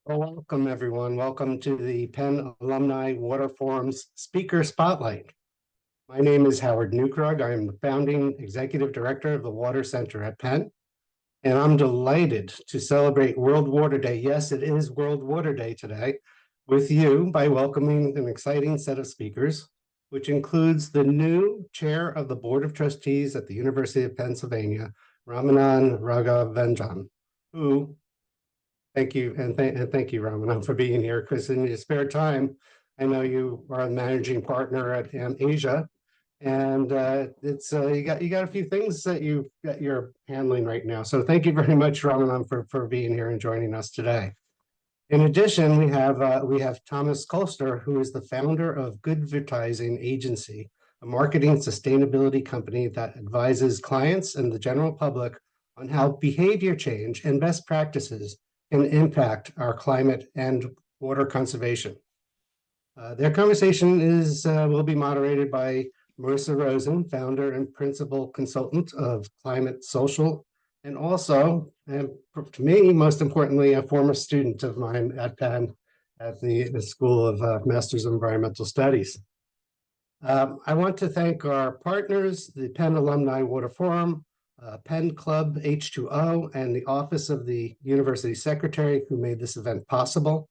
Well, welcome everyone. Welcome to the Penn Alumni Water Forum's Speaker Spotlight. My name is Howard Newkrug. I am the founding executive director of the Water Center at Penn, and I'm delighted to celebrate World Water Day. Yes, it is World Water Day today with you by welcoming an exciting set of speakers, which includes the new chair of the Board of Trustees at the University of Pennsylvania, Ramanan Raghavendran, who thank you, and thank you, Ramanan, for being here, because in your spare time, I know you are a managing partner at Amasia, and it's you got a few things that you're handling right now. So thank you very much, Ramanan, for being here and joining us today. In addition, we have Thomas Kolster, who is the founder of Goodvertising Agency, a marketing sustainability company that advises clients and the general public on how behavior change and best practices can impact our climate and water conservation. Their conversation will be moderated by Marissa Rosen, founder and principal consultant of Climate Social, and also, and to me, most importantly, a former student of mine at Penn at the School of Masters of Environmental Studies. I want to thank our partners, the Penn Alumni Water Forum, Penn Club H2O, and the Office of the University Secretary, who made this event possible.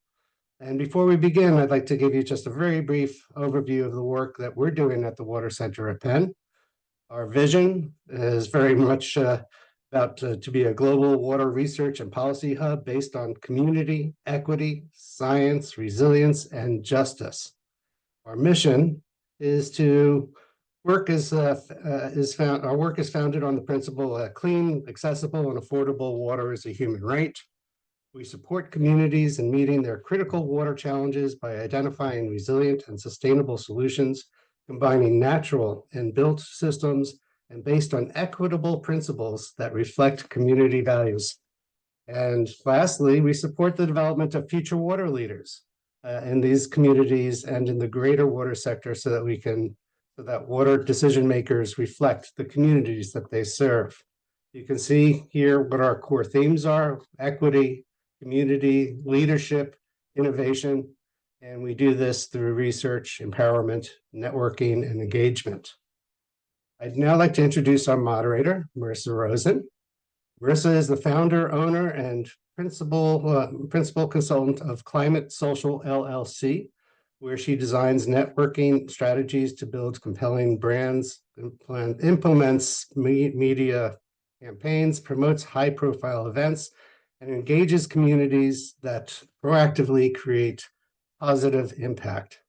And before we begin, I'd like to give you just a very brief overview of the work that we're doing at the Water Center at Penn. Our vision is very much about to be a global water research and policy hub based on community, equity, science, resilience, and justice. Our mission is to work our work is founded on the principle that clean, accessible, and affordable water is a human right. We support communities in meeting their critical water challenges by identifying resilient and sustainable solutions, combining natural and built systems, and based on equitable principles that reflect community values. And lastly, we support the development of future water leaders in these communities and in the greater water sector so that water decision makers reflect the communities that they serve. You can see here what our core themes are: equity, community, leadership, innovation, and we do this through research, empowerment, networking, and engagement. I'd now like to introduce our moderator, Marissa Rosen. Marissa is the founder, owner, and principal consultant of Climate Social LLC, where she designs networking strategies to build compelling brands, implements media campaigns, promotes high-profile events, and engages communities that proactively create positive impact.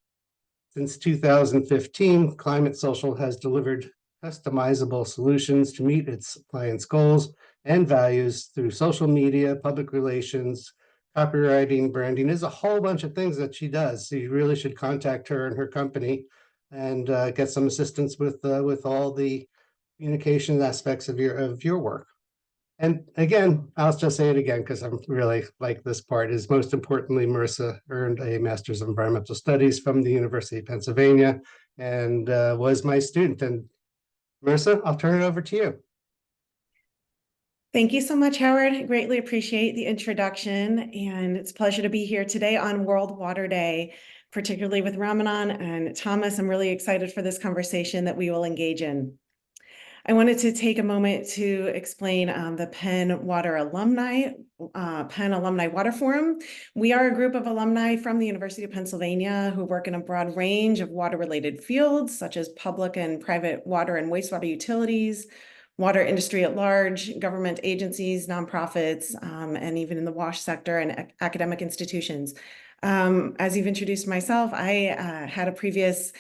Since 2015, Climate Social has delivered customizable solutions to meet its clients' goals and values through social media, public relations, copywriting, branding. There's a whole bunch of things that she does. So you really should contact her and her company and get some assistance with all the communication aspects of your work. And again, I'll just say it again because I'm really like this part is most importantly, Marissa earned a Master's of Environmental Studies from the University of Pennsylvania and was my student. And Marissa, I'll turn it over to you. Thank you so much, Howard. I greatly appreciate the introduction, and it's a pleasure to be here today on World Water Day, particularly with Ramanan and Thomas. I'm really excited for this conversation that we will engage in. I wanted to take a moment to explain the Penn Water Alumni, Penn Alumni Water Forum. We are a group of alumni from the University of Pennsylvania who work in a broad range of water-related fields, such as public and private water and wastewater utilities, water industry at large, government agencies, nonprofits, and even in the WASH sector and academic institutions. As you've introduced myself, I had a previous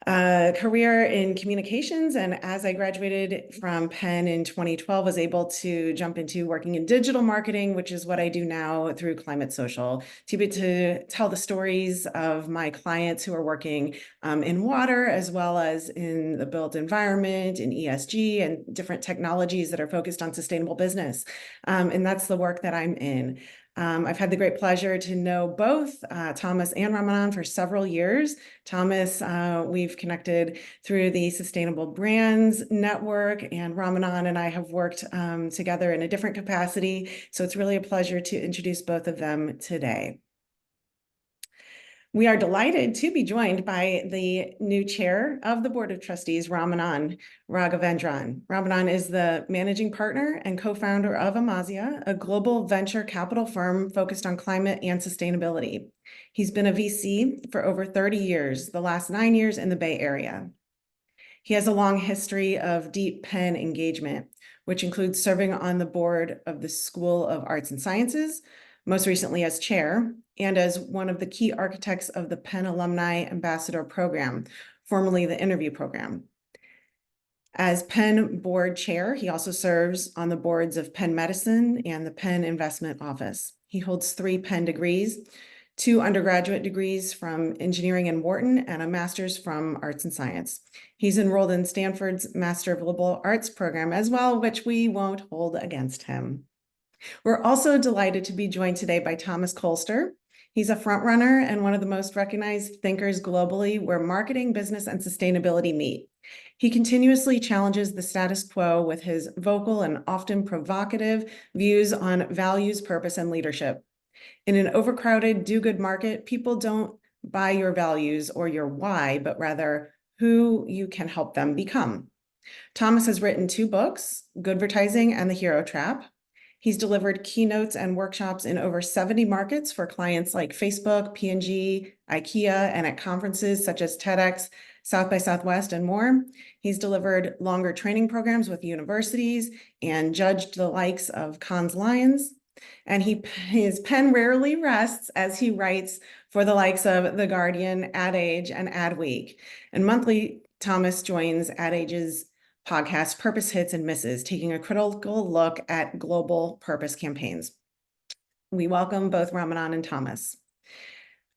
career in communications, and as I graduated from Penn in 2012, was able to jump into working in digital marketing, which is what I do now through Climate Social, to be to tell the stories of my clients who are working in water, as well as in the built environment, in ESG, and different technologies that are focused on sustainable business. And that's the work that I'm in. I've had the great pleasure to know both Thomas and Ramanan for several years. Thomas, we've connected through the Sustainable Brands Network, and Ramanan and I have worked together in a different capacity. So it's really a pleasure to introduce both of them today. We are delighted to be joined by the new chair of the Board of Trustees, Raghavendran. Ramanan is the managing partner and co-founder of Amasia, a global venture capital firm focused on climate and sustainability. He's been a VC for over 30 years, the last 9 years in the Bay Area. He has a long history of deep Penn engagement, which includes serving on the board of the School of Arts and Sciences, most recently as chair, and as one of the key architects of the Penn Alumni Ambassador Program, formerly the Interview Program. As Penn Board Chair, he also serves on the boards of Penn Medicine and the Penn Investment Office. He holds 3 Penn degrees, 2 undergraduate degrees from engineering in Wharton, and a master's from arts and science. He's enrolled in Stanford's Master of Liberal Arts program as well, which we won't hold against him. We're also delighted to be joined today by Thomas Kolster. He's a frontrunner and one of the most recognized thinkers globally where marketing, business, and sustainability meet. He continuously challenges the status quo with his vocal and often provocative views on values, purpose, and leadership. In an overcrowded do-good market, people don't buy your values or your why, but rather who you can help them become. Thomas has written 2 books, Goodvertising and The Hero Trap. He's delivered keynotes and workshops in over 70 markets for clients like Facebook, P&G, IKEA, and at conferences such as TEDx, South by Southwest, and more. He's delivered longer training programs with universities and judged the likes of Cannes Lions. And his pen rarely rests as he writes for the likes of The Guardian, Ad Age, and Adweek. And monthly, Thomas joins Ad Age's podcast, Purpose Hits and Misses, taking a critical look at global purpose campaigns. We welcome both Ramanan and Thomas.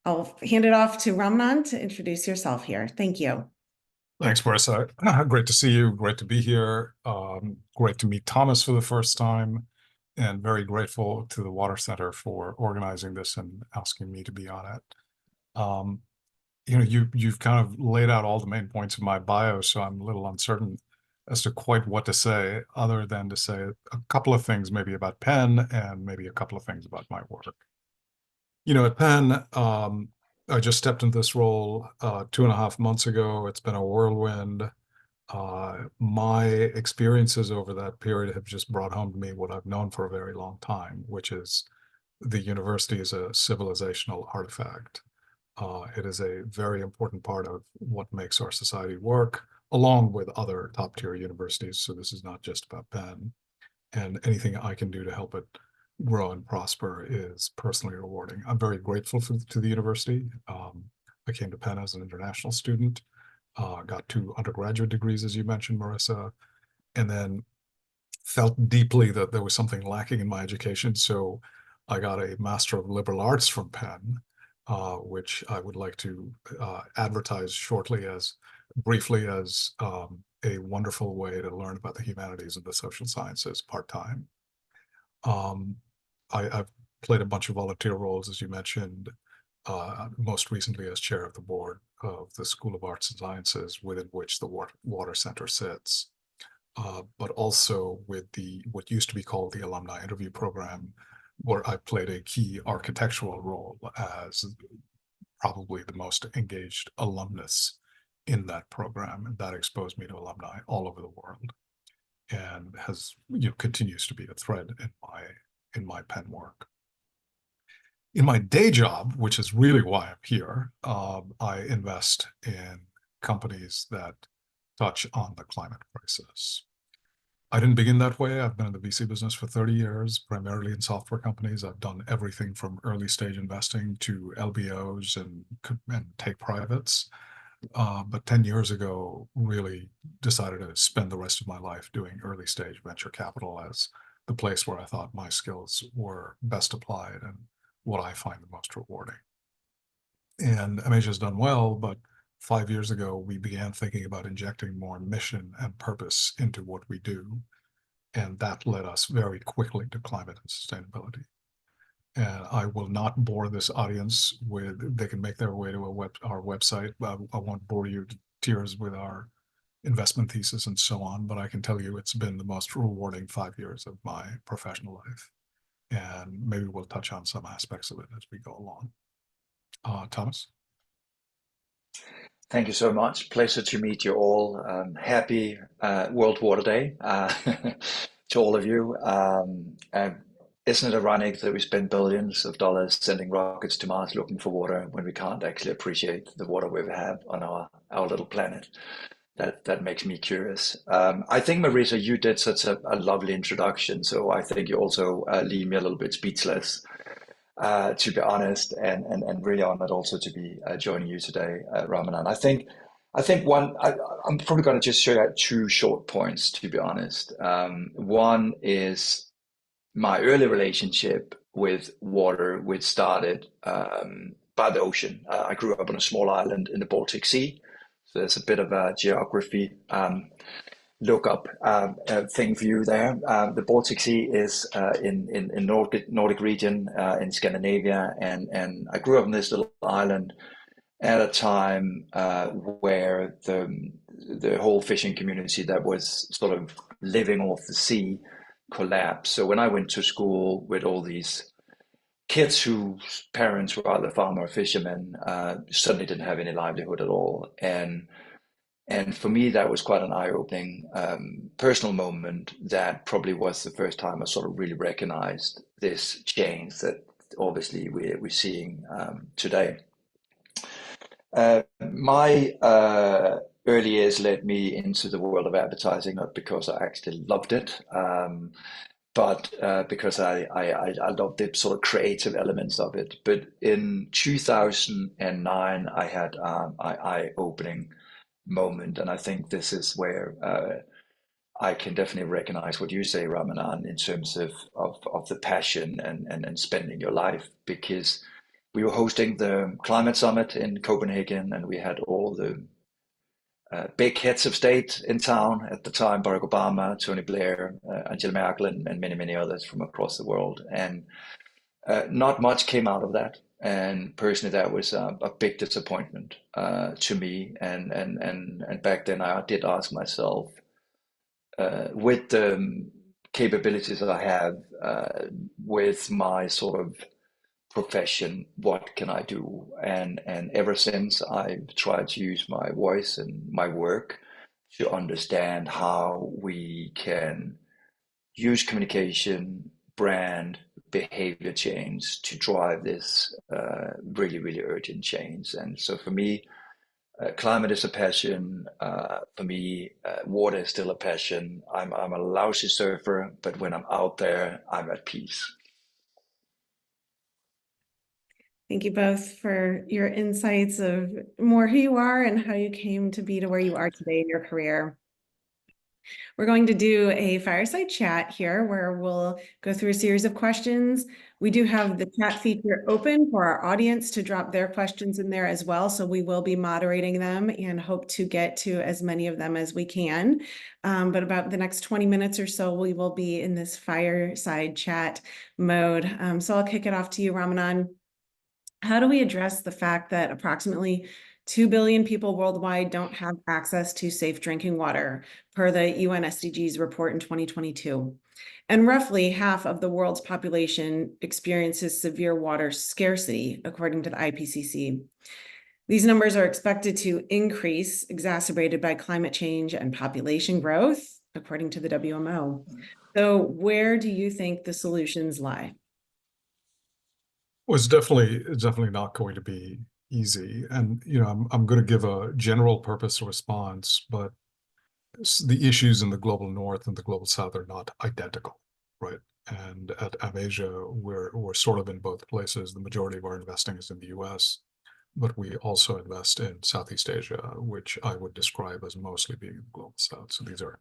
I'll hand it off to Ramanan to introduce yourself here. Thank you. Thanks, Marissa. Great to see you. Great to be here. Great to meet Thomas for the first time, and very grateful to the Water Center for organizing this and asking me to be on it. You've kind of laid out all the main points of my bio, so I'm a little uncertain as to quite what to say, other than to say a couple of things maybe about Penn and maybe a couple of things about my work. At Penn, I just stepped into this role 2.5 months ago. It's been a whirlwind. My experiences over that period have just brought home to me what I've known for a very long time, which is the university is a civilizational artifact. It is a very important part of what makes our society work, along with other top-tier universities. So this is not just about Penn. And anything I can do to help it grow and prosper is personally rewarding. I'm very grateful to the university. I came to Penn as an international student, got 2 undergraduate degrees, as you mentioned, Marissa, and then felt deeply that there was something lacking in my education. So I got a Master of Liberal Arts from Penn, which I would like to advertise briefly as a wonderful way to learn about the humanities and the social sciences part-time. I've played a bunch of volunteer roles, as you mentioned, most recently as chair of the board of the School of Arts and Sciences, within which the Water Center sits, but also with what used to be called the Alumni Interview Program, where I played a key architectural role as probably the most engaged alumnus in that program, and that exposed me to alumni all over the world, and has continues to be a thread in my Penn work. In my day job, which is really why I'm here, I invest in companies that touch on the climate crisis. I didn't begin that way. I've been in the VC business for 30 years, primarily in software companies. I've done everything from early stage investing to LBOs and take privates. But 10 years ago, really decided to spend the rest of my life doing early stage venture capital as the place where I thought my skills were best applied and what I find the most rewarding. And Amasia's done well, but 5 years ago, we began thinking about injecting more mission and purpose into what we do. And that led us very quickly to climate and sustainability. And I will not bore this audience with, they can make their way to our website. I won't bore you to tears with our investment thesis and so on, but I can tell you it's been the most rewarding 5 years of my professional life. And maybe we'll touch on some aspects of it as we go along. Thomas? Thank you so much. Pleasure to meet you all. Happy World Water Day to all of you. Isn't it ironic that we spend billions of dollars sending rockets to Mars looking for water when we can't actually appreciate the water we have on our little planet? That makes me curious. I think, Marissa, you did such a lovely introduction, so I think you also leave me a little bit speechless, to be honest, and really honored also to be joining you today, Ramanan. I'm probably going to just share two short points, to be honest. One is my early relationship with water, which started by the ocean. I grew up on a small island in the Baltic Sea, so there's a bit of a geography look up thing for you there. The Baltic Sea is in Nordic region in Scandinavia, and I grew up on this little island at a time where the whole fishing community that was sort of living off the sea collapsed. So when I went to school with all these kids whose parents were either farmer or fishermen, suddenly didn't have any livelihood at all, and for me, that was quite an eye-opening personal moment. That probably was the first time I sort of really recognized this change that obviously we're seeing today. My early years led me into the world of advertising, not because I actually loved it, but because I loved the sort of creative elements of it. But in 2009, I had an eye-opening moment, and I think this is where I can definitely recognize what you say, Ramanan, in terms of the passion and spending your life, because we were hosting the climate summit in Copenhagen, and we had all the big heads of state in town at the time: Barack Obama, Tony Blair, Angela Merkel, and many others from across the world, and not much came out of that. And personally, that was a big disappointment to me. And back then, I did ask myself, with the capabilities that I have, with my sort of profession, what can I do? And ever since, I've tried to use my voice and my work to understand how we can use communication, brand, behavior change to drive this really urgent change. And so for me, climate is a passion. For me, water is still a passion. I'm a lousy surfer, but when I'm out there, I'm at peace. Thank you both for your insights of more who you are and how you came to be to where you are today in your career. We're going to do a fireside chat here where we'll go through a series of questions. We do have the chat feature open for our audience to drop their questions in there as well. So we will be moderating them and hope to get to as many of them as we can. But about the next 20 minutes or so, we will be in this fireside chat mode. So I'll kick it off to you, Ramanan. How do we address the fact that approximately 2 billion people worldwide don't have access to safe drinking water, per the UN SDGs report in 2022? And roughly half of the world's population experiences severe water scarcity, according to the IPCC. These numbers are expected to increase, exacerbated by climate change and population growth, according to the WMO. So where do you think the solutions lie? Well, it's definitely not going to be easy. And, I'm going to give a general purpose response, but the issues in the global north and the global south are not identical, right? And at Amasia, we're sort of in both places. The majority of our investing is in the US, but we also invest in Southeast Asia, which I would describe as mostly being the global south. So these are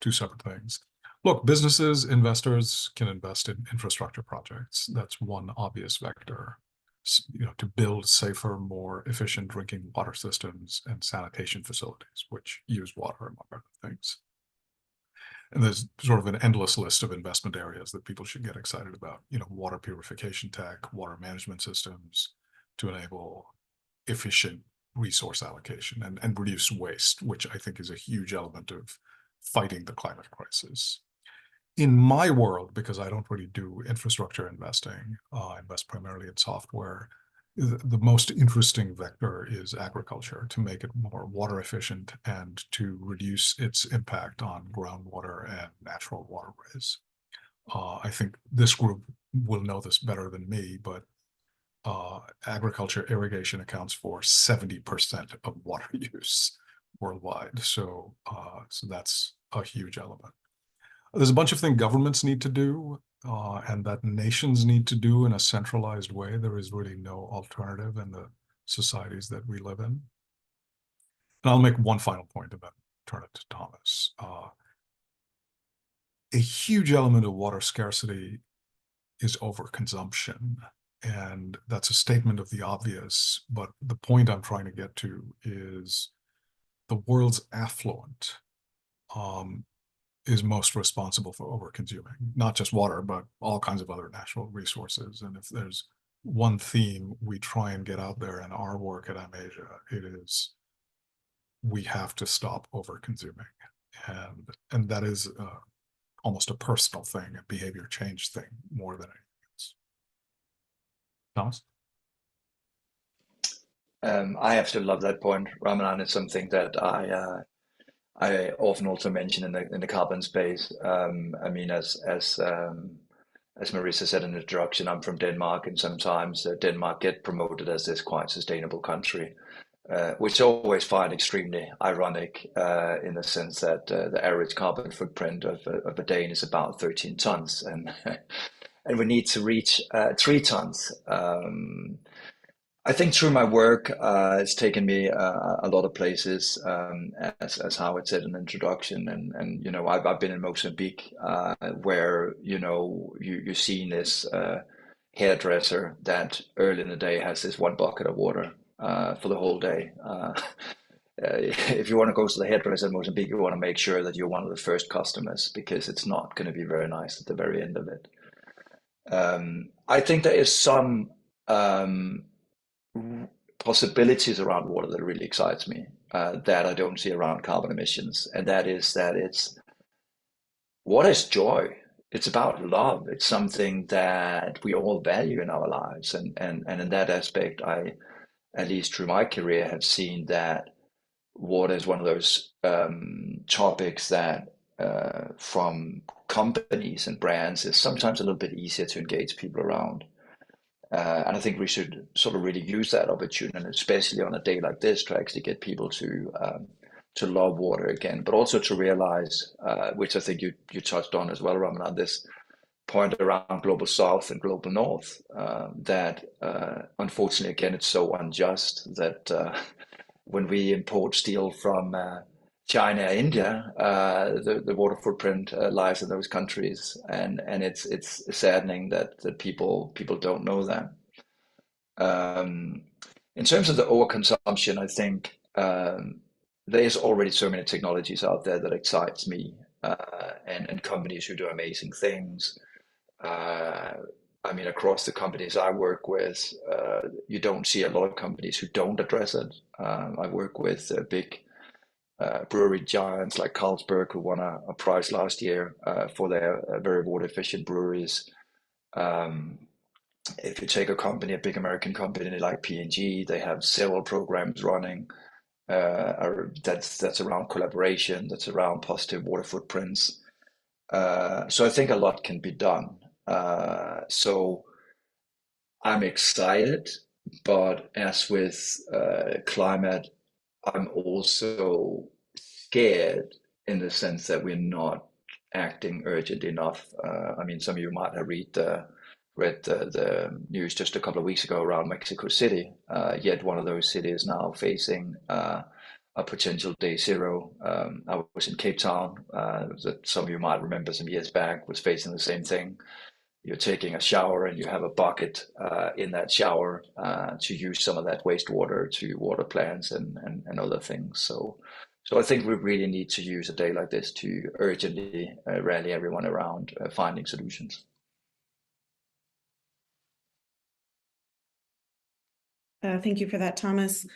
two separate things. Look, businesses, investors can invest in infrastructure projects. That's one obvious vector, to build safer, more efficient drinking water systems and sanitation facilities, which use water, among other things. And there's sort of an endless list of investment areas that people should get excited about. Water purification tech, water management systems to enable efficient resource allocation and reduce waste, which I think is a huge element of fighting the climate crisis. In my world, because I don't really do infrastructure investing, I invest primarily in software, the most interesting vector is agriculture, to make it more water efficient and to reduce its impact on groundwater and natural waterways. I think this group will know this better than me, but agriculture irrigation accounts for 70% of water use worldwide. So that's a huge element. There's a bunch of things governments need to do and that nations need to do in a centralized way. There is really no alternative in the societies that we live in. And I'll make one final point and then turn it to Thomas. A huge element of water scarcity is overconsumption. And that's a statement of the obvious, but the point I'm trying to get to is the world's affluent is most responsible for overconsuming, not just water, but all kinds of other natural resources. And if there's one theme we try and get out there in our work at Amasia, it is we have to stop overconsuming. And that is almost a personal thing, a behavior change thing, more than anything else. Thomas? I absolutely love that point, Ramanan. It's something that I often also mention in the carbon space. I mean, as Marissa said in the introduction, I'm from Denmark, and sometimes Denmark get promoted as this quite sustainable country, which I always find extremely ironic in the sense that the average carbon footprint of a Dane is about 13 tons, and and we need to reach 3 tons. I think through my work, it's taken me a lot of places, as Howard said in the introduction, and you know, I've been in Mozambique, where you know you're seeing this hairdresser that early in the day has this 1 bucket of water for the whole day. If you want to go to the hairdresser in Mozambique, you want to make sure that you're one of the first customers, because it's not going to be very nice at the very end of it. I think there is some possibilities around water that really excites me, that I don't see around carbon emissions, and that is that what is joy? It's about love. It's something that we all value in our lives, and in that aspect, I, at least through my career, have seen that water is one of those topics that from companies and brands is sometimes a little bit easier to engage people around. And I think we should sort of really use that opportunity, especially on a day like this, to actually get people to love water again, but also to realize, which I think you touched on as well, Ramanan, this point around global south and global north, that unfortunately, again, it's so unjust that when we import steel from China, India, the water footprint lies in those countries, and it's saddening that people don't know that. In terms of the overconsumption, I think there's already so many technologies out there that excites me, and companies who do amazing things. I mean, across the companies I work with, you don't see a lot of companies who don't address it. I work with big brewery giants like Carlsberg, who won a prize last year for their very water efficient breweries. If you take a big American company like P&G, they have several programs running that's around collaboration, that's around positive water footprints. So I think a lot can be done. So I'm excited, but as with climate, I'm also scared in the sense that we're not acting urgent enough. I mean, some of you might have read the news just a couple of weeks ago around Mexico City, yet one of those cities now facing a potential day zero. I was in Cape Town, that some of you might remember some years back, was facing the same thing. You're taking a shower and you have a bucket in that shower to use some of that wastewater to water plants and other things. So I think we really need to use a day like this to urgently rally everyone around finding solutions. Thank you for that, Thomas.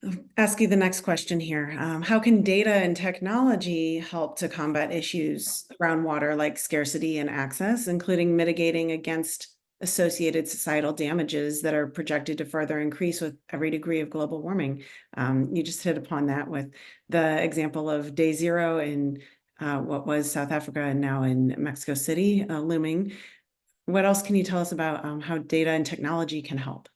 I'll ask you the next question here. How can data and technology help to combat issues around water like scarcity and access, including mitigating against associated societal damages that are projected to further increase with every degree of global warming. You just hit upon that with the example of day zero in what was South Africa and now in Mexico City looming. What else can you tell us about how data and technology can help?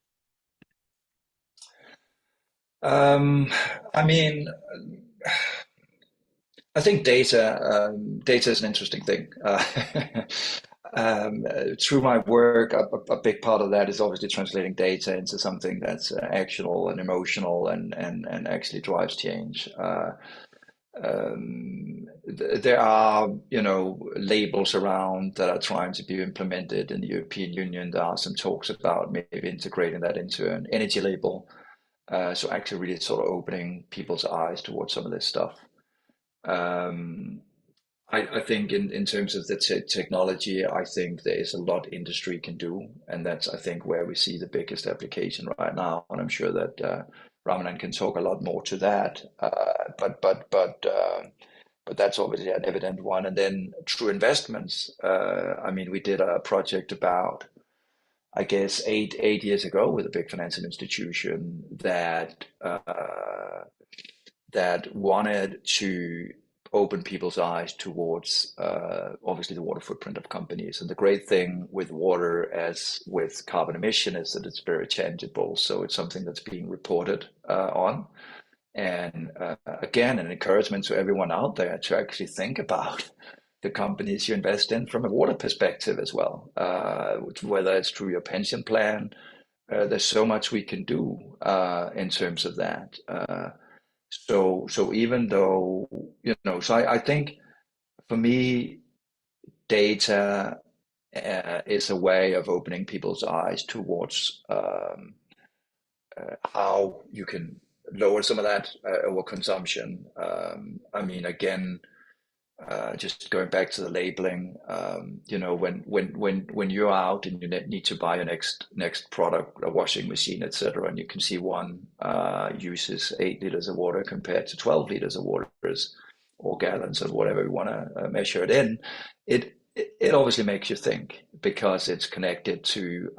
I mean, I think data is an interesting thing. Through my work, a big part of that is obviously translating data into something that's actionable and emotional and actually drives change. There are, labels around that are trying to be implemented in the European Union. There are some talks about maybe integrating that into an energy label. So actually really sort of opening people's eyes towards some of this stuff. I think in terms of the technology, I think there is a lot industry can do, and that's I think where we see the biggest application right now. And I'm sure that Ramanan can talk a lot more to that. But that's obviously an evident one. And then true investments. I mean, we did a project about, I guess, eight years ago with a big financial institution that that wanted to open people's eyes towards obviously the water footprint of companies. And the great thing with water, as with carbon emission, is that it's very tangible. So it's something that's being reported on. And again, an encouragement to everyone out there to actually think about the companies you invest in from a water perspective as well, whether it's through your pension plan. There's so much we can do in terms of that. So even though, so I think for me, data is a way of opening people's eyes towards how you can lower some of that overconsumption. I mean, again, just going back to the labeling, when you're out and you need to buy your next product, a washing machine, etc., and you can see one uses 8 liters of water compared to 12 liters of water, or gallons, or whatever you want to measure it in, it obviously makes you think, because it's connected to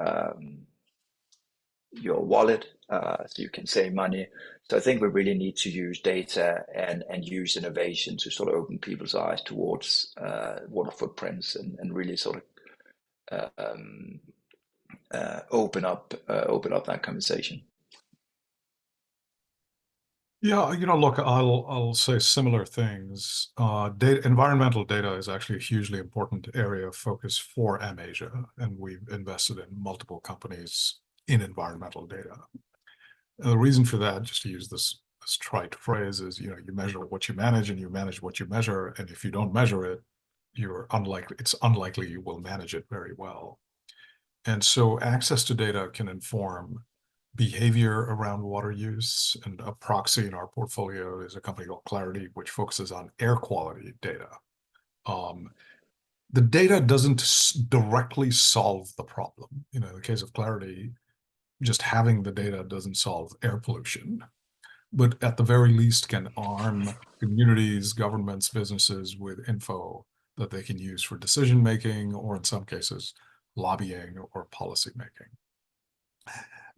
your wallet, so you can save money. So I think we really need to use data and use innovation to sort of open people's eyes towards water footprints and really sort of open up that conversation. Yeah, look, I'll say similar things. Environmental data is actually a hugely important area of focus for Amasia, and we've invested in multiple companies in environmental data. And the reason for that, just to use this trite phrase, is you measure what you manage and you manage what you measure, and if you don't measure it, it's unlikely you will manage it very well. And so access to data can inform behavior around water use, and a proxy in our portfolio is a company called Clarity, which focuses on air quality data. The data doesn't directly solve the problem. In the case of Clarity, just having the data doesn't solve air pollution, but at the very least can arm communities, governments, businesses with info that they can use for decision making, or in some cases, lobbying or policy making.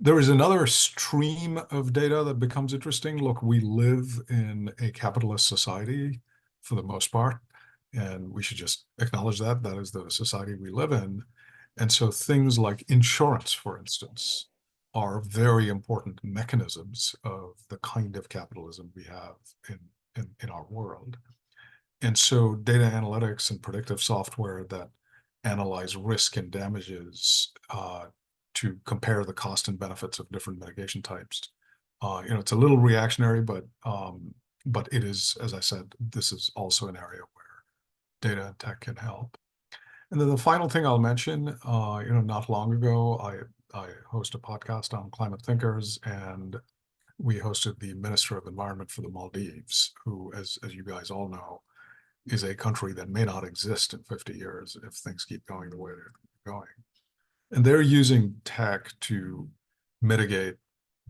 There is another stream of data that becomes interesting. Look, we live in a capitalist society for the most part, and we should just acknowledge that. That is the society we live in. And so things like insurance, for instance, are very important mechanisms of the kind of capitalism we have in our world. And so data analytics and predictive software that analyze risk and damages to compare the cost and benefits of different mitigation types. It's a little reactionary, but it is, as I said, this is also an area where data and tech can help. And then the final thing I'll mention, not long ago, I host a podcast on climate thinkers, and we hosted the Minister of Environment for the Maldives, who, as you guys all know, is a country that may not exist in 50 years if things keep going the way they're going. And they're using tech to mitigate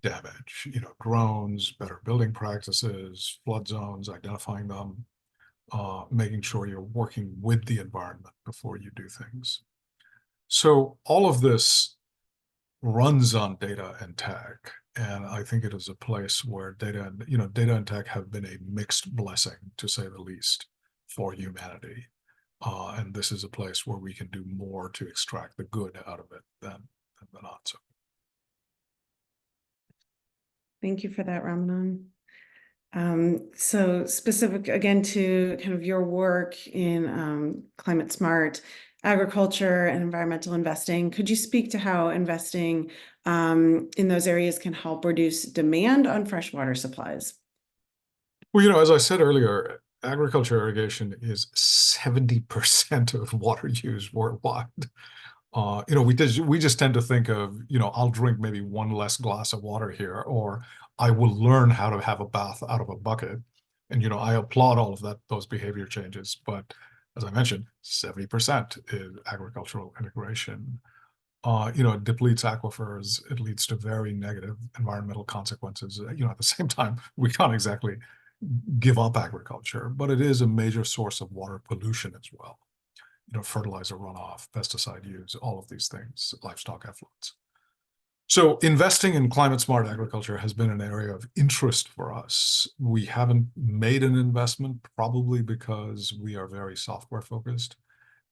damage, drones, better building practices, flood zones, identifying them, making sure you're working with the environment before you do things. So all of this runs on data and tech. And I think it is a place where data and tech have been a mixed blessing, to say the least, for humanity. And this is a place where we can do more to extract the good out of it than the not so. Thank you for that, Ramanan. So specific again to kind of your work in climate smart agriculture and environmental investing, could you speak to how investing in those areas can help reduce demand on freshwater supplies? Well, as I said earlier, agriculture irrigation is 70% of water use worldwide. We just tend to think of, I'll drink maybe one less glass of water here, or I will learn how to have a bath out of a bucket. And, I applaud all of those behavior changes. But as I mentioned, 70% is agricultural integration. It depletes aquifers. It leads to very negative environmental consequences. At the same time, we can't exactly give up agriculture, but it is a major source of water pollution as well. Fertilizer runoff, pesticide use, all of these things, livestock effluents. So investing in climate smart agriculture has been an area of interest for us. We haven't made an investment probably because we are very software focused.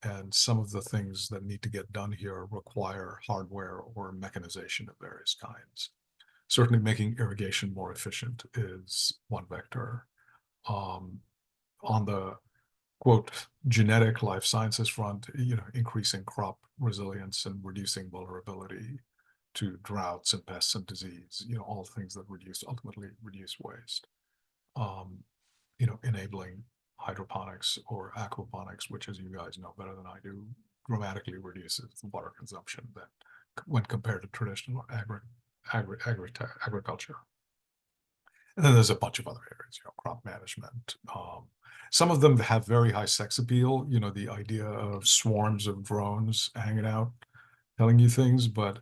And some of the things that need to get done here require hardware or mechanization of various kinds. Certainly making irrigation more efficient is one vector. On the quote, genetic life sciences front, increasing crop resilience and reducing vulnerability to droughts and pests and disease, all things that ultimately reduce waste. Enabling hydroponics or aquaponics, which, as you guys know better than I do, dramatically reduces the water consumption when compared to traditional agriculture. And then there's a bunch of other areas, crop management. Some of them have very high sex appeal, the idea of swarms of drones hanging out, telling you things. But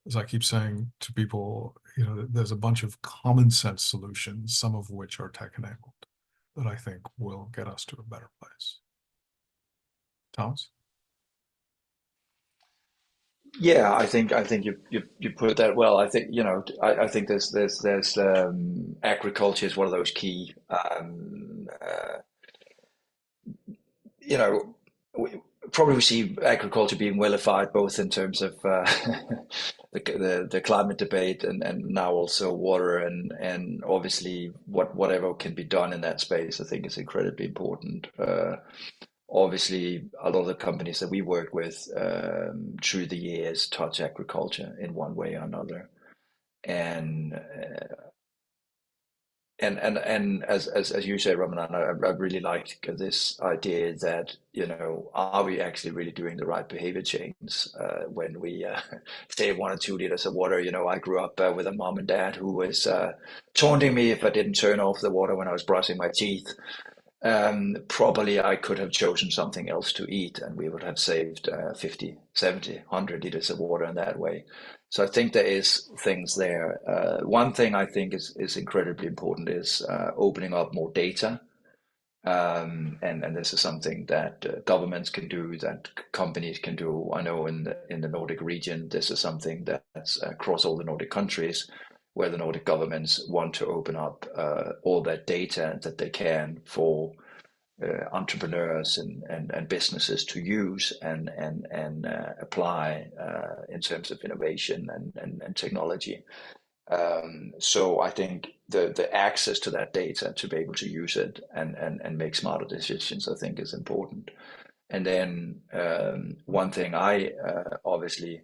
as I keep saying to people, there's a bunch of common sense solutions, some of which are tech enabled, that I think will get us to a better place. Thomas? Yeah, I think you put it that well. I think I think there's agriculture is one of those key we probably see agriculture being vilified both in terms of the climate debate and now also water and obviously whatever can be done in that space I think is incredibly important. Obviously, a lot of the companies that we work with through the years touch agriculture in one way or another, and as you say, Ramanan, I really like this idea that are we actually really doing the right behavior change when we save 1 or 2 liters of water? I grew up with a mom and dad who was taunting me if I didn't turn off the water when I was brushing my teeth. Probably I could have chosen something else to eat and we would have saved 50, 70, 100 liters of water in that way. So I think there is things there. One thing I think is incredibly important is opening up more data. And this is something that governments can do, that companies can do. I know in the Nordic region, this is something that's across all the Nordic countries, where the Nordic governments want to open up all that data that they can for entrepreneurs and businesses to use and apply in terms of innovation and technology. So I think the access to that data to be able to use it and make smarter decisions, I think, is important. And then one thing I obviously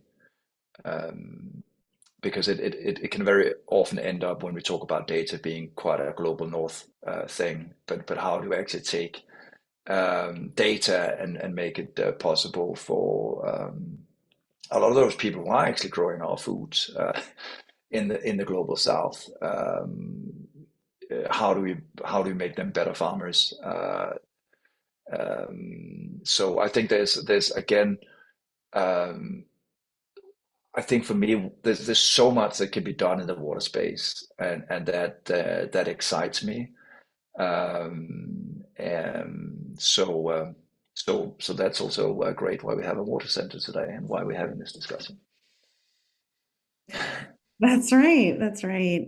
because it can very often end up when we talk about data being quite a global north thing, but how do we actually take data and make it possible for a lot of those people who are actually growing our foods in the global south? How do we make them better farmers? So I think there's again. I think for me, there's so much that can be done in the water space, and that excites me. And so So that's also great why we have a water center today and why we're having this discussion. That's right. That's right.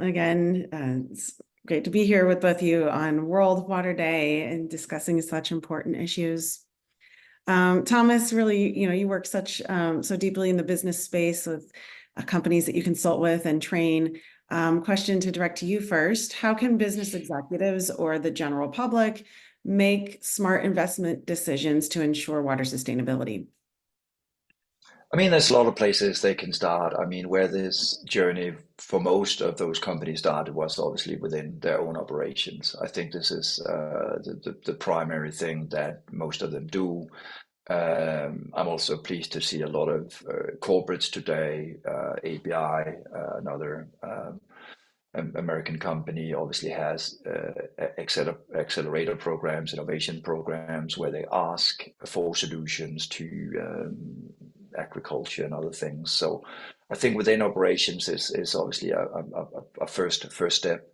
Again, it's great to be here with both of you on World Water Day and discussing such important issues. Thomas, really, you work so deeply in the business space with companies that you consult with and train. Question to direct to you first. How can business executives or the general public make smart investment decisions to ensure water sustainability? I mean, there's a lot of places they can start. I mean, where this journey for most of those companies started was obviously within their own operations. I think this is the primary thing that most of them do. I'm also pleased to see a lot of corporates today, ABI, another American company, obviously has accelerator programs, innovation programs, where they ask for solutions to agriculture and other things. So I think within operations is obviously a first step.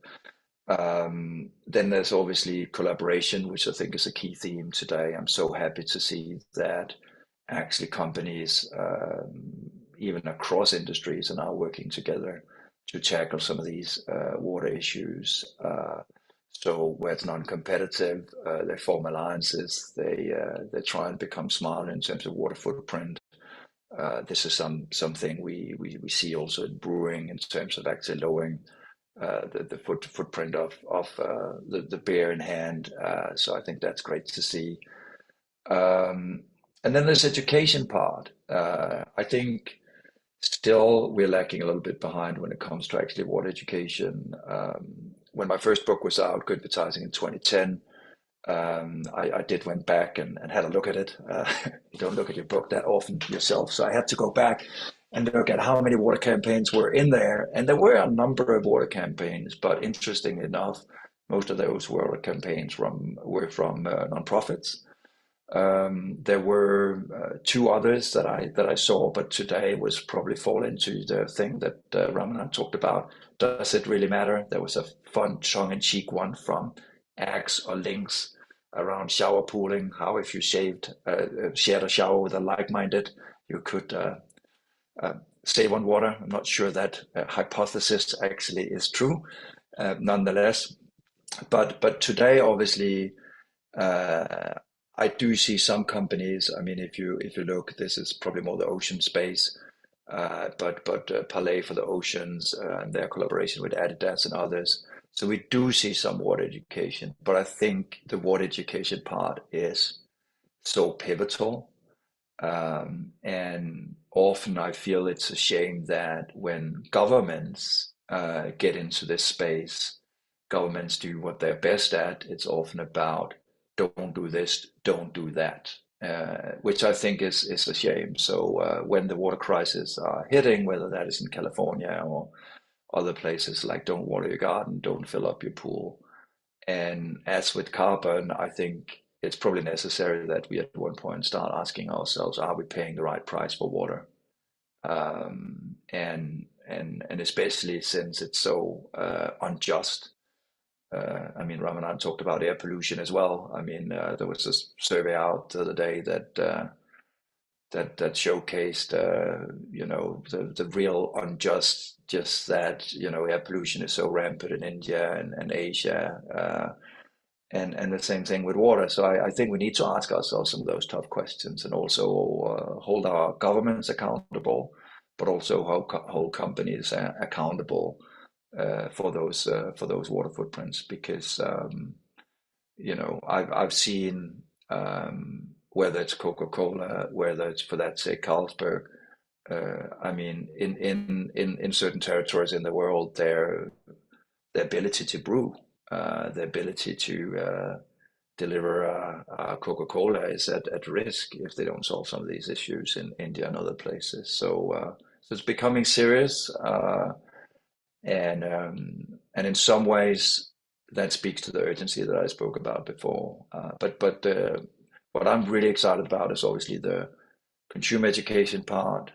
Then there's obviously collaboration, which I think is a key theme today. I'm so happy to see that actually companies, even across industries, are now working together to tackle some of these water issues. So where it's non-competitive, they form alliances. They try and become smarter in terms of water footprint. This is something we see also in brewing in terms of actually lowering the footprint of the beer in hand. So I think that's great to see. And then there's education part. I think still we're lacking a little bit behind when it comes to actually water education. When my first book was out, Goodvertising in 2010, I went back and had a look at it. You don't look at your book that often yourself, so I had to go back and look at how many water campaigns were in there. And there were a number of water campaigns, but interestingly enough, most of those water campaigns were from nonprofits. There were two others that I saw, but today was probably fall into the thing that Ramanan talked about. Does it really matter? There was a fun tongue-in-cheek one from Axe or Lynx around shower pooling. How if you shared a shower with a like-minded, you could save on water. I'm not sure that hypothesis actually is true, nonetheless. But today, obviously, I do see some companies. I mean, if you look, this is probably more the ocean space, but Palais for the oceans and their collaboration with Adidas and others. So we do see some water education, but I think the water education part is so pivotal. And often I feel it's a shame that when governments get into this space, governments do what they're best at. It's often about don't do this, don't do that, which I think is a shame. So when the water crisis are hitting, whether that is in California or other places, like don't water your garden, don't fill up your pool. And as with carbon, I think it's probably necessary that we at one point start asking ourselves, are we paying the right price for water? And especially since it's so unjust. I mean, Ramanan talked about air pollution as well. I mean, there was this survey out the other day that showcased, the real unjust, just that, air pollution is so rampant in India and Asia, and the same thing with water. So I think we need to ask ourselves some of those tough questions and also hold our governments accountable, but also hold companies accountable for those water footprints, because I've seen whether it's Coca-Cola, whether it's for that sake Carlsberg. I mean, in certain territories in the world, their ability to brew, the ability to deliver Coca-Cola is at risk if they don't solve some of these issues in India and other places. So it's becoming serious. And in some ways, that speaks to the urgency that I spoke about before. But what I'm really excited about is obviously the consumer education part,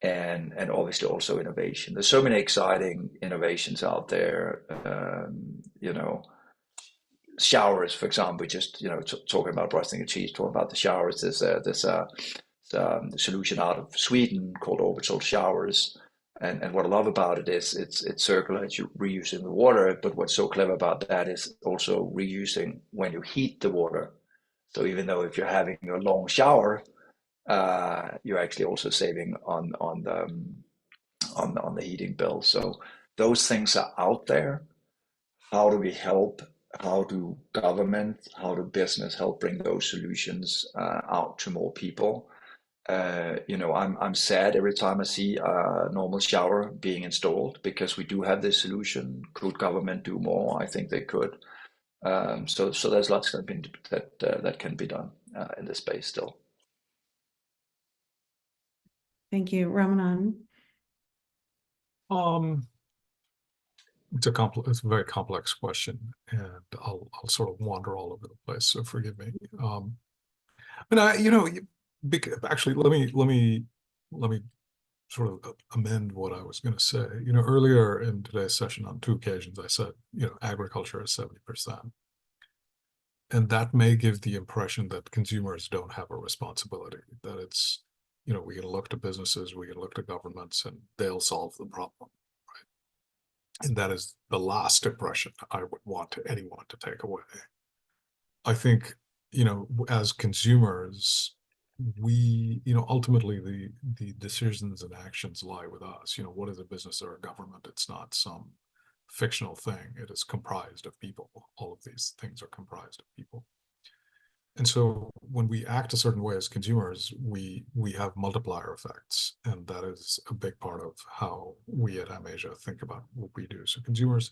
and obviously also innovation. There's so many exciting innovations out there. showers, for example, just talking about brushing your teeth, talking about the showers. There's a solution out of Sweden called orbital showers, and what I love about it is it's circular, it's reusing the water. But what's so clever about that is also reusing when you heat the water. So even though if you're having a long shower, you're actually also saving on the heating bill. So those things are out there. How do we help? How do government, how do business help bring those solutions out to more people? I'm sad every time I see a normal shower being installed, because we do have this solution. Could government do more? I think they could. So there's lots that can be done in this space still. Thank you, Ramanan. It's a very complex question, and I'll sort of wander all over the place, so forgive me. Actually, let me sort of amend what I was going to say. Earlier in today's session, on 2 occasions, I said, agriculture is 70%. And that may give the impression that consumers don't have a responsibility, that it's, we can look to businesses, we can look to governments, and they'll solve the problem. And that is the last impression I would want anyone to take away. I think, as consumers, we, ultimately the decisions and actions lie with us. What is a business or a government? It's not some fictional thing. It is comprised of people. All of these things are comprised of people. And so when we act a certain way as consumers, we have multiplier effects, and that is a big part of how we at Amasia think about what we do. So consumers,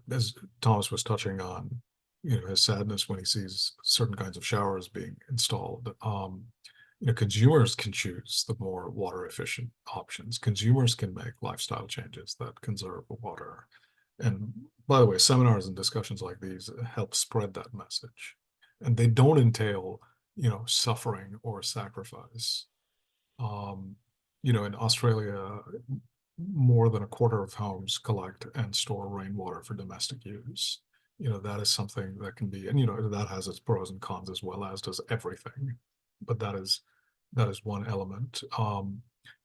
as Thomas was touching on, his sadness when he sees certain kinds of showers being installed. Consumers can choose the more water efficient options. Consumers can make lifestyle changes that conserve water. And by the way, seminars and discussions like these help spread that message. And they don't entail, suffering or sacrifice. In Australia, more than a quarter of homes collect and store rainwater for domestic use. That is something that can be, and that has its pros and cons, as well as does everything. But that is one element.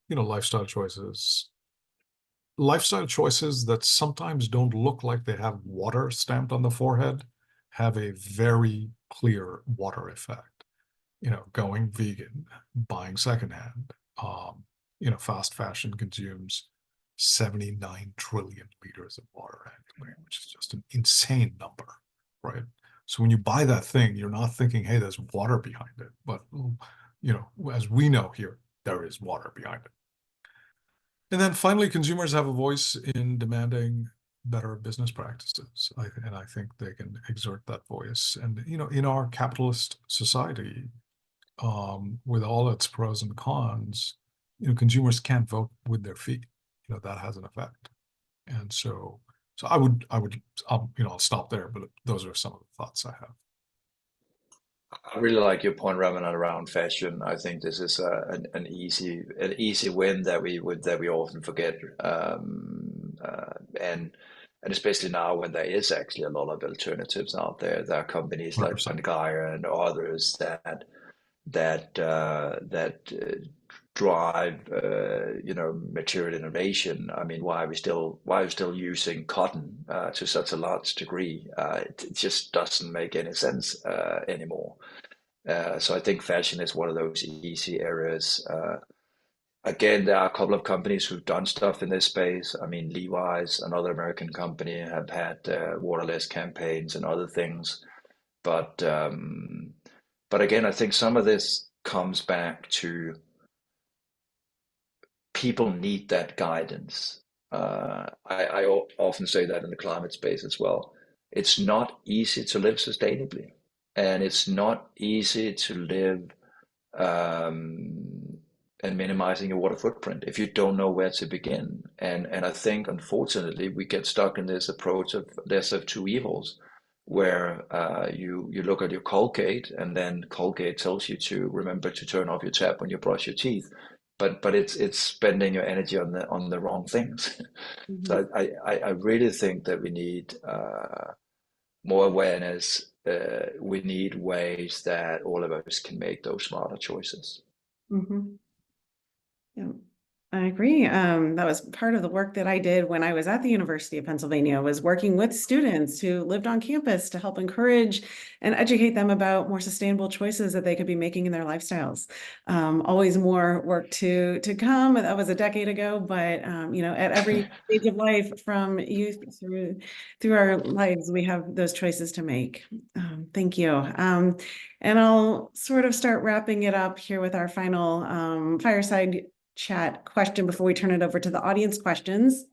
Lifestyle choices that sometimes don't look like they have water stamped on the forehead have a very clear water effect. Going vegan, buying secondhand. Fast fashion consumes 79 trillion liters of water annually, which is just an insane number, right? So when you buy that thing, you're not thinking, hey, there's water behind it. But, as we know here, there is water behind it. And then finally, consumers have a voice in demanding better business practices. And I think they can exert that voice. And, in our capitalist society, with all its pros and cons, consumers can't vote with their feet. That has an effect. And so I'll stop there, but those are some of the thoughts I have. I really like your point, Ramanan, around fashion. I think this is an easy win that we often forget, and especially now when there is actually a lot of alternatives out there. There are companies like 100%. Gaia and others that drive material innovation. I mean, why are we still using cotton to such a large degree? It just doesn't make any sense anymore. So I think fashion is one of those easy areas. Again, there are a couple of companies who've done stuff in this space. I mean, Levi's, another American company, have had waterless campaigns and other things. But again, I think some of this comes back to people need that guidance. I often say that in the climate space as well. It's not easy to live sustainably, and it's not easy to live and minimizing your water footprint if you don't know where to begin. And I think, unfortunately, we get stuck in this approach of less of two evils, where you look at your Colgate, and then Colgate tells you to remember to turn off your tap when you brush your teeth. But it's spending your energy on the wrong things. Mhm. So I really think that we need more awareness. We need ways that all of us can make those smarter choices. Mhm. Yeah, I agree. That was part of the work that I did when I was at the University of Pennsylvania, was working with students who lived on campus to help encourage and educate them about more sustainable choices that they could be making in their lifestyles. Always more work to come. That was a decade ago, but at every stage of life, from youth through our lives, we have those choices to make. Thank you. And I'll sort of start wrapping it up here with our final fireside chat question before we turn it over to the audience questions.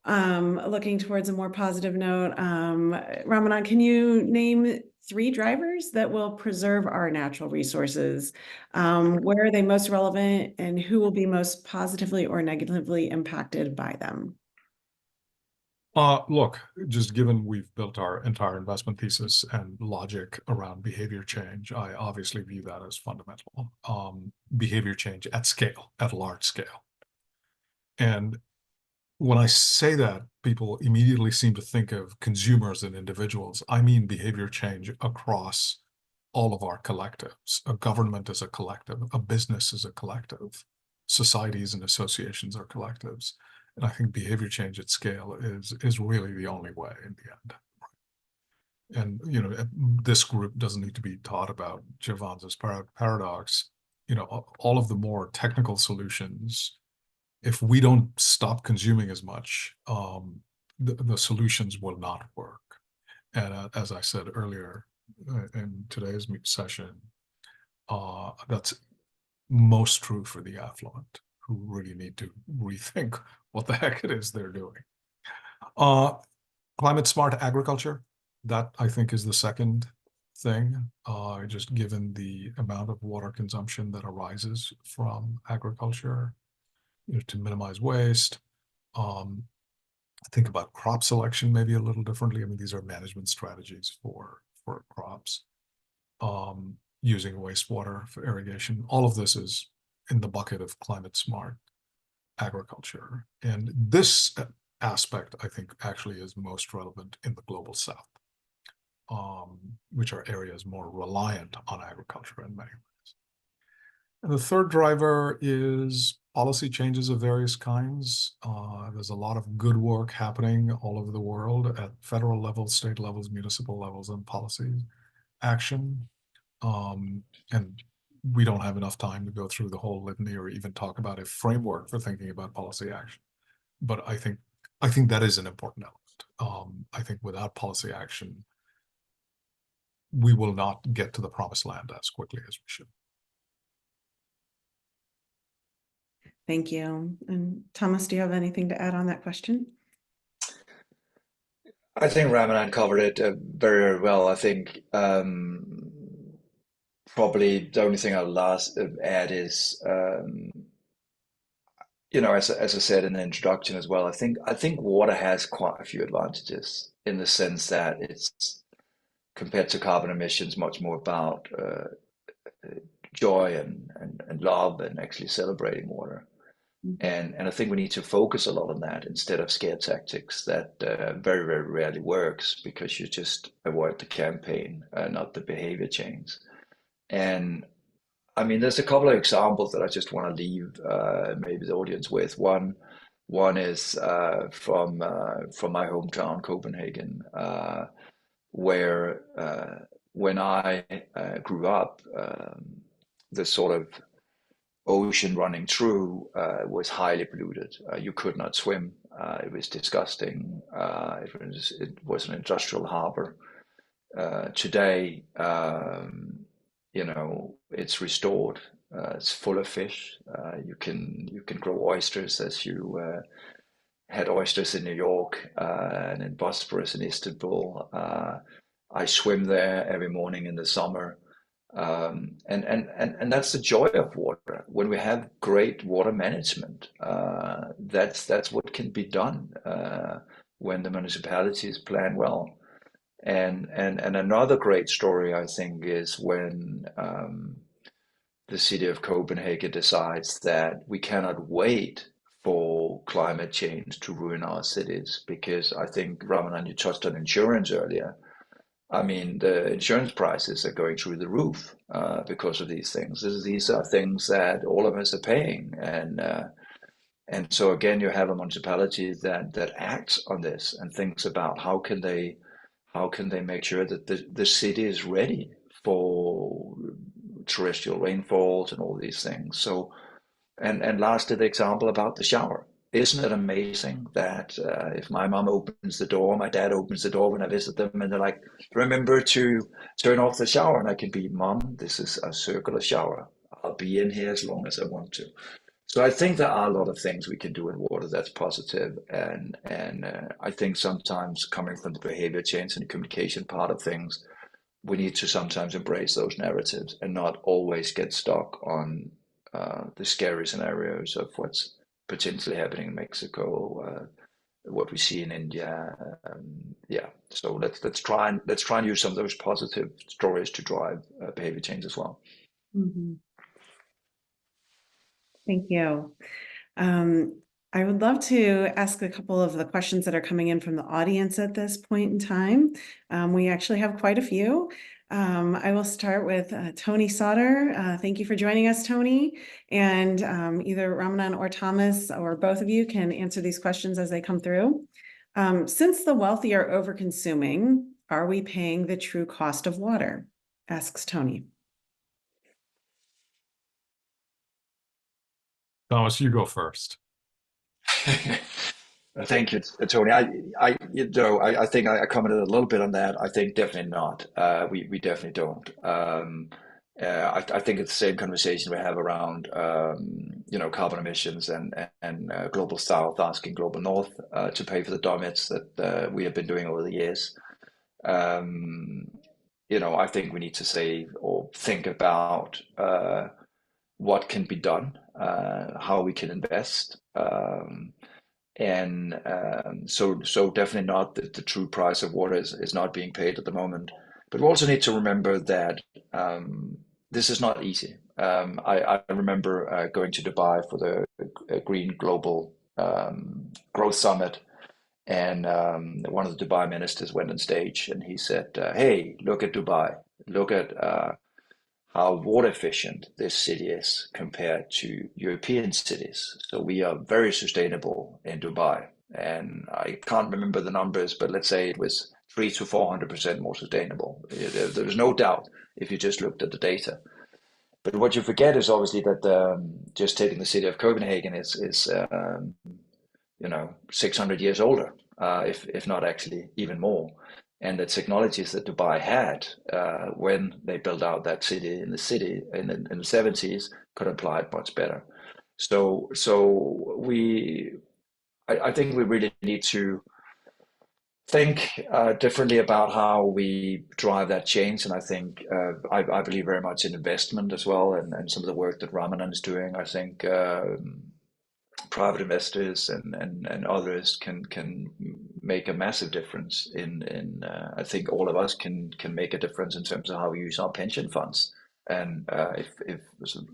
Looking towards a more positive note, Ramanan, can you name 3 drivers that will preserve our natural resources? Where are they most relevant, and who will be most positively or negatively impacted by them? Look, just given we've built our entire investment thesis and logic around behavior change, I obviously view that as fundamental. Behavior change at scale, at large scale. And when I say that, people immediately seem to think of consumers and individuals. I mean behavior change across all of our collectives. A government is a collective, a business is a collective, societies and associations are collectives. And I think behavior change at scale is really the only way in the end. And this group doesn't need to be taught about Jevons's paradox. All of the more technical solutions, if we don't stop consuming as much, the solutions will not work. And as I said earlier in today's session, that's most true for the affluent, who really need to rethink what the heck it is they're doing. Climate smart agriculture, that I think is the second thing, just given the amount of water consumption that arises from agriculture, to minimize waste. Think about crop selection maybe a little differently. I mean, these are management strategies for crops. Using wastewater for irrigation. All of this is in the bucket of climate smart agriculture. And this aspect, I think, actually is most relevant in the global South, which are areas more reliant on agriculture in many ways. And the third driver is policy changes of various kinds. There's a lot of good work happening all over the world at federal levels, state levels, municipal levels, and policy action. And we don't have enough time to go through the whole litany or even talk about a framework for thinking about policy action. But I think that is an important element. I think without policy action, we will not get to the promised land as quickly as we should. Thank you. And Thomas, do you have anything to add on that question? I think Ramanan covered it very, very well. I think probably the only thing I'll add is, as I said in the introduction as well, I think water has quite a few advantages in the sense that it's, compared to carbon emissions, much more about joy and love and actually celebrating water. And I think we need to focus a lot on that instead of scare tactics that very, very rarely works, because you just avoid the campaign, not the behavior change. And I mean, there's a couple of examples that I just want to leave maybe the audience with. One is from my hometown, Copenhagen, where when I grew up, the sort of ocean running through was highly polluted. You could not swim. It was disgusting. It was an industrial harbor. Today, it's restored. It's full of fish. You can grow oysters, as you had oysters in New York and in Bosporus in Istanbul. I swim there every morning in the summer. And that's the joy of water. When we have great water management, that's what can be done when the municipalities plan well. And another great story, I think, is when the city of Copenhagen decides that we cannot wait for climate change to ruin our cities, because I think, Ramanan, you touched on insurance earlier. I mean, the insurance prices are going through the roof because of these things. These are things that all of us are paying, and so again, you have a municipality that acts on this and thinks about how can they make sure that the city is ready for terrestrial rainfalls and all these things. So, and lastly, the example about the shower. Isn't it amazing that if my mom opens the door, my dad opens the door when I visit them, and they're like, remember to turn off the shower, and I can be, Mom, this is a circular shower. I'll be in here as long as I want to. So I think there are a lot of things we can do in water that's positive, and I think sometimes coming from the behavior change and communication part of things, we need to sometimes embrace those narratives and not always get stuck on the scary scenarios of what's potentially happening in Mexico, what we see in India. Yeah, so let's try and use some of those positive stories to drive behavior change as well. Mhm. Thank you. I would love to ask a couple of the questions that are coming in from the audience at this point in time. We actually have quite a few. I will start with Tony Sauter. Thank you for joining us, Tony. And either Ramanan or Thomas or both of you can answer these questions as they come through. Since the wealthy are over-consuming, are we paying the true cost of water? Asks Tony. Thomas, you go first. Thank you, Tony. I think I commented a little bit on that. I think definitely not. We definitely don't. I think it's the same conversation we have around carbon emissions and global south asking global north to pay for the damage that we have been doing over the years. I think we need to say or think about what can be done, how we can invest. So definitely not that the true price of water is not being paid at the moment. But we also need to remember that this is not easy. I remember going to Dubai for the Green Global Growth Summit, and one of the Dubai ministers went on stage and he said, "Hey, look at Dubai. Look at how water efficient this city is compared to European cities. So we are very sustainable in Dubai." And I can't remember the numbers, but let's say it was 300 to 400% more sustainable. There's no doubt if you just looked at the data. But what you forget is obviously that just taking the city of Copenhagen is 600 years older, if not actually even more. And the technologies that Dubai had when they built out that city in the 70s could apply it much better. So I think we really need to think differently about how we drive that change. And I think I believe very much in investment as well, and some of the work that Ramanan is doing. I think private investors and others can make a massive difference in I think all of us can make a difference in terms of how we use our pension funds. And if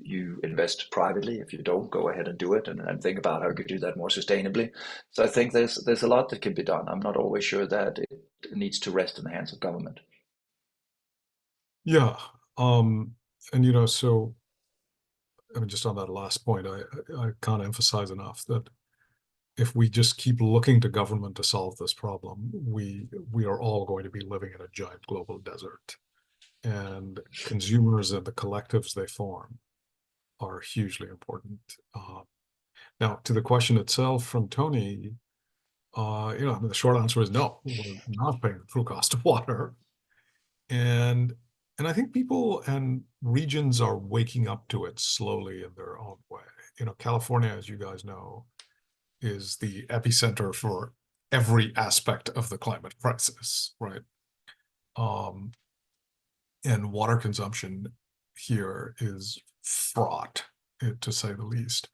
you invest privately, if you don't, go ahead and do it and think about how you could do that more sustainably. So I think there's a lot that can be done. I'm not always sure that it needs to rest in the hands of government. Yeah. So I mean, just on that last point, I can't emphasize enough that if we just keep looking to government to solve this problem, we are all going to be living in a giant global desert. And consumers and the collectives they form are hugely important. Now, to the question itself from Tony, the short answer is no, we're not paying the true cost of water. And I think people and regions are waking up to it slowly in their own way. California, as you guys know, is the epicenter for every aspect of the climate crisis, right? And water consumption here is fraught, to say the least.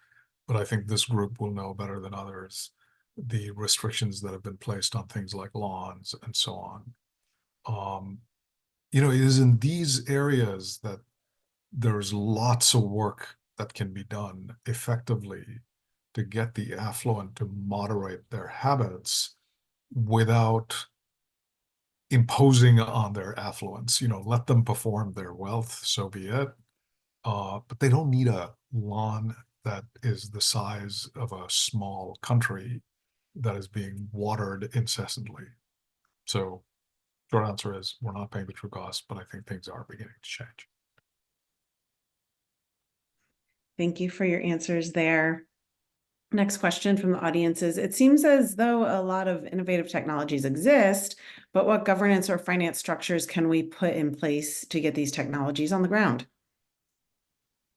But I think this group will know better than others the restrictions that have been placed on things like lawns and so on. It is in these areas that there's lots of work that can be done effectively to get the affluent to moderate their habits without imposing on their affluence. Let them perform their wealth, so be it. But they don't need a lawn that is the size of a small country that is being watered incessantly. So short answer is we're not paying the true cost, but I think things are beginning to change. Thank you for your answers there. Next question from the audience is, it seems as though a lot of innovative technologies exist, but what governance or finance structures can we put in place to get these technologies on the ground?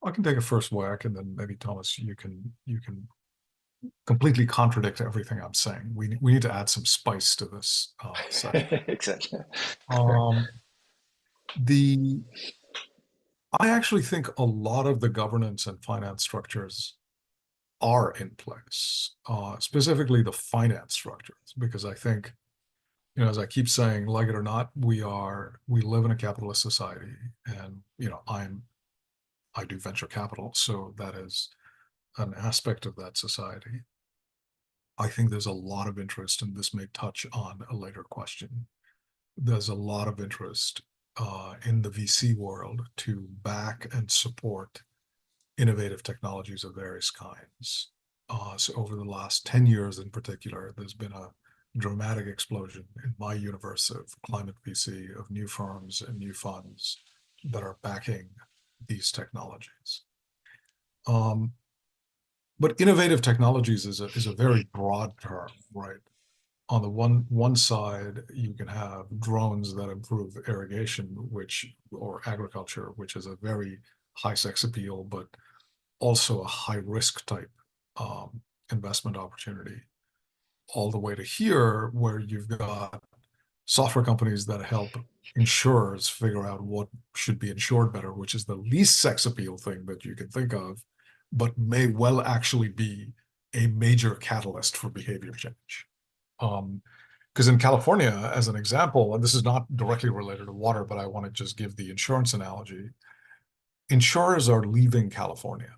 I can take a first whack, and then maybe Thomas, you can completely contradict everything I'm saying. We need to add some spice to this session. Exactly. I actually think a lot of the governance and finance structures are in place, specifically the finance structures, because I think, as I keep saying, like it or not, we live in a capitalist society, and I do venture capital, so that is an aspect of that society. I think there's a lot of interest, and this may touch on a later question. There's a lot of interest in the VC world to back and support innovative technologies of various kinds. So over the last 10 years in particular, there's been a dramatic explosion in my universe of climate VC, of new firms and new funds that are backing these technologies. But innovative technologies is a very broad term, right? On the one side, you can have drones that improve irrigation, or agriculture, which is a very high sex appeal, but also a high risk type investment opportunity. All the way to here, where you've got software companies that help insurers figure out what should be insured better, which is the least sex appeal thing that you can think of, but may well actually be a major catalyst for behavior change. Because in California, as an example, and this is not directly related to water, but I want to just give the insurance analogy. Insurers are leaving California.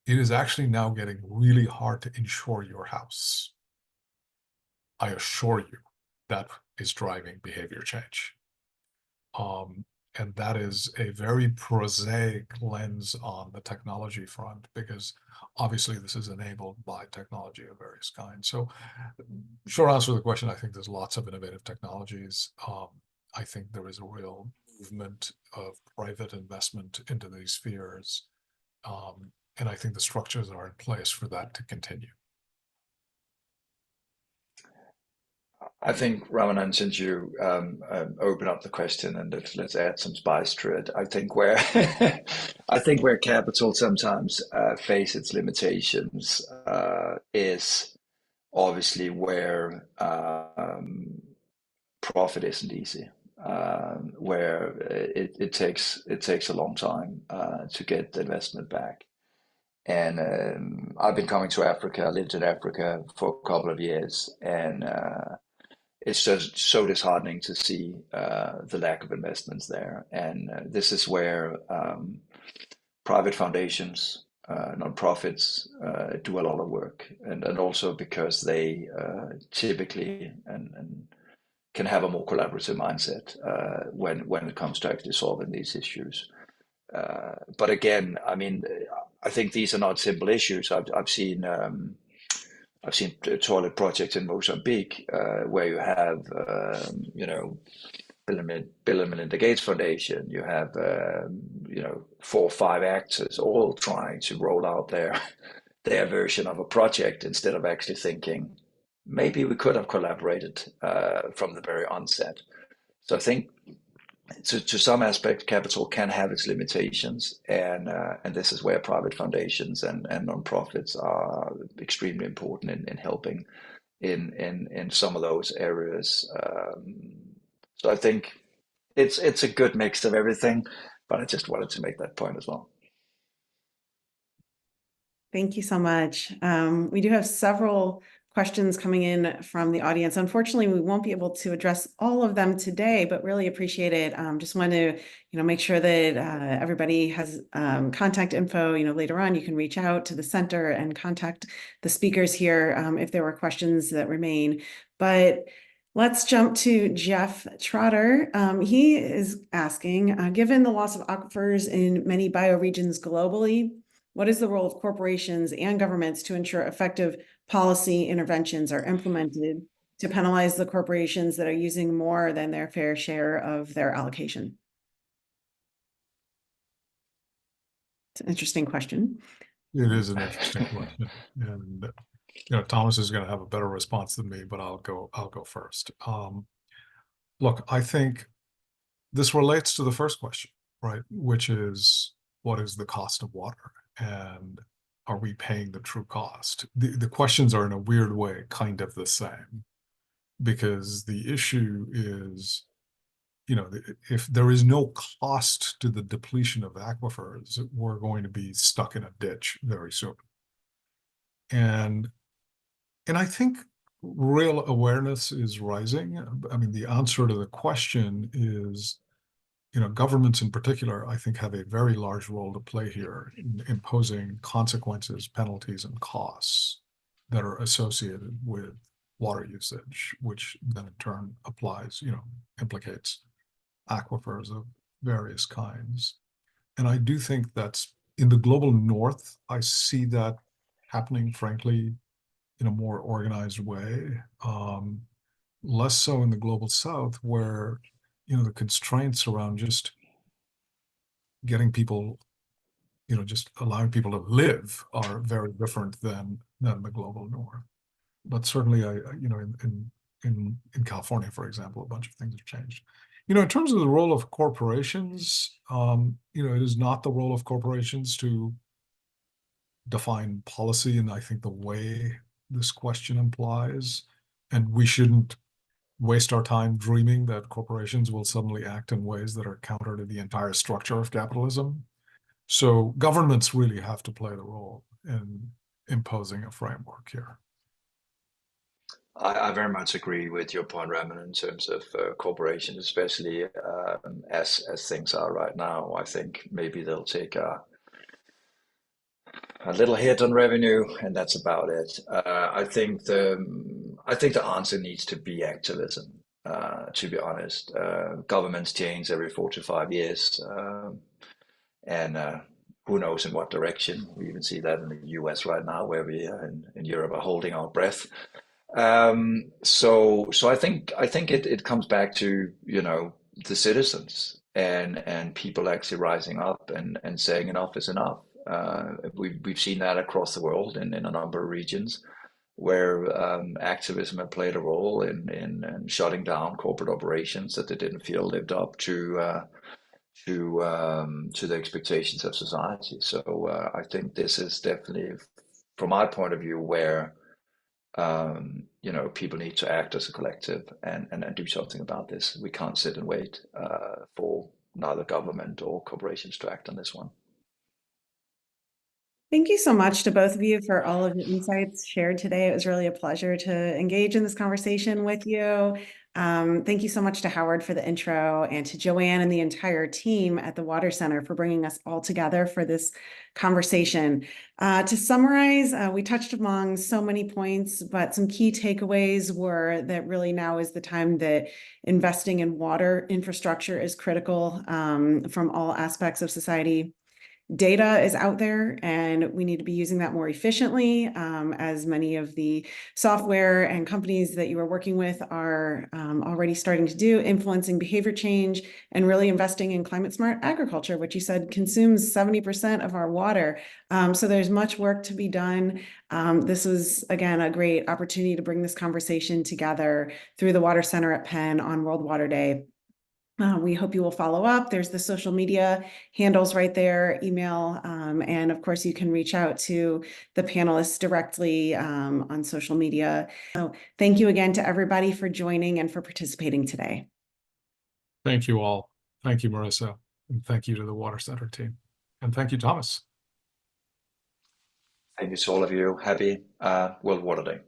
It is actually now getting really hard to insure your house. I assure you, that is driving behavior change. And that is a very prosaic lens on the technology front, because obviously this is enabled by technology of various kinds. So short answer to the question, I think there's lots of innovative technologies. I think there is a real movement of private investment into these spheres. And I think the structures are in place for that to continue. I think, Ramanan, since you open up the question and let's add some spice to it, I think where capital sometimes face its limitations is obviously where profit isn't easy, where it takes a long time to get the investment back. And I've been coming to Africa. I lived in Africa for a couple of years, and it's just so disheartening to see the lack of investments there. And this is where private foundations, nonprofits do a lot of work, and also because they typically and can have a more collaborative mindset when it comes to actually solving these issues. But again, I mean, I think these are not simple issues. I've seen toilet projects in Mozambique where you have, Bill and Melinda Gates Foundation. You have, 4 or 5 actors all trying to roll out their version of a project instead of actually thinking maybe we could have collaborated from the very onset. So I think to some aspect, capital can have its limitations, and this is where private foundations and nonprofits are extremely important in helping in some of those areas. So I think it's a good mix of everything, but I just wanted to make that point as well. Thank you so much. We do have several questions coming in from the audience. Unfortunately, we won't be able to address all of them today, but really appreciate it. Just want to, make sure that everybody has contact info. Later on, you can reach out to the center and contact the speakers here if there were questions that remain. But Let's jump to Jeff Trotter. He is asking, given the loss of aquifers in many bioregions globally, what is the role of corporations and governments to ensure effective policy interventions are implemented to penalize the corporations that are using more than their fair share of their allocation? It's an interesting question. It is an interesting question, and Thomas is going to have a better response than me, but I'll go first. Look, I think this relates to the first question, right? Which is, what is the cost of water, and are we paying the true cost? The questions are in a weird way kind of the same, because the issue is, if there is no cost to the depletion of aquifers, we're going to be stuck in a ditch very soon. And I think real awareness is rising. I mean, the answer to the question is, governments in particular, I think, have a very large role to play here in imposing consequences, penalties, and costs that are associated with water usage, which then in turn implicates aquifers of various kinds. And I do think that's in the global north, I see that happening, frankly, in a more organized way. Less so in the global south, where the constraints around just getting people, just allowing people to live are very different than the global north. But certainly, in California, for example, a bunch of things have changed. In terms of the role of corporations, it is not the role of corporations to define policy, and I think the way this question implies, and we shouldn't waste our time dreaming that corporations will suddenly act in ways that are counter to the entire structure of capitalism. So governments really have to play the role in imposing a framework here. I very much agree with your point, Ramanan, in terms of corporations, especially as things are right now. I think maybe they'll take a little hit on revenue, and that's about it. I think the answer needs to be activism. To be honest, governments change every 4 to 5 years, and who knows in what direction. We even see that in the US right now, where we in Europe are holding our breath. So I think it comes back to the citizens and people actually rising up and saying enough is enough. We've seen that across the world in a number of regions where activism had played a role in shutting down corporate operations that they didn't feel lived up to the expectations of society. So I think this is definitely, from my point of view, where people need to act as a collective and do something about this. We can't sit and wait for neither government or corporations to act on this one. Thank you so much to both of you for all of the insights shared today. It was really a pleasure to engage in this conversation with you. Thank you so much to Howard for the intro, and to Joanne and the entire team at the Water Center for bringing us all together for this conversation. To summarize, we touched among so many points, but some key takeaways were that really now is the time that investing in water infrastructure is critical from all aspects of society. Data is out there, and we need to be using that more efficiently, as many of the software and companies that you are working with are already starting to do, influencing behavior change and really investing in climate smart agriculture, which you said consumes 70% of our water. So there's much work to be done. This was, again, a great opportunity to bring this conversation together through the Water Center at Penn on World Water Day. We hope you will follow up. There's the social media handles right there, email, and of course you can reach out to the panelists directly on social media. So thank you again to everybody for joining and for participating today. Thank you all. Thank you, Marissa, and thank you to the Water Center team. And thank you, Thomas. Thank you to all of you. Happy World Water Day.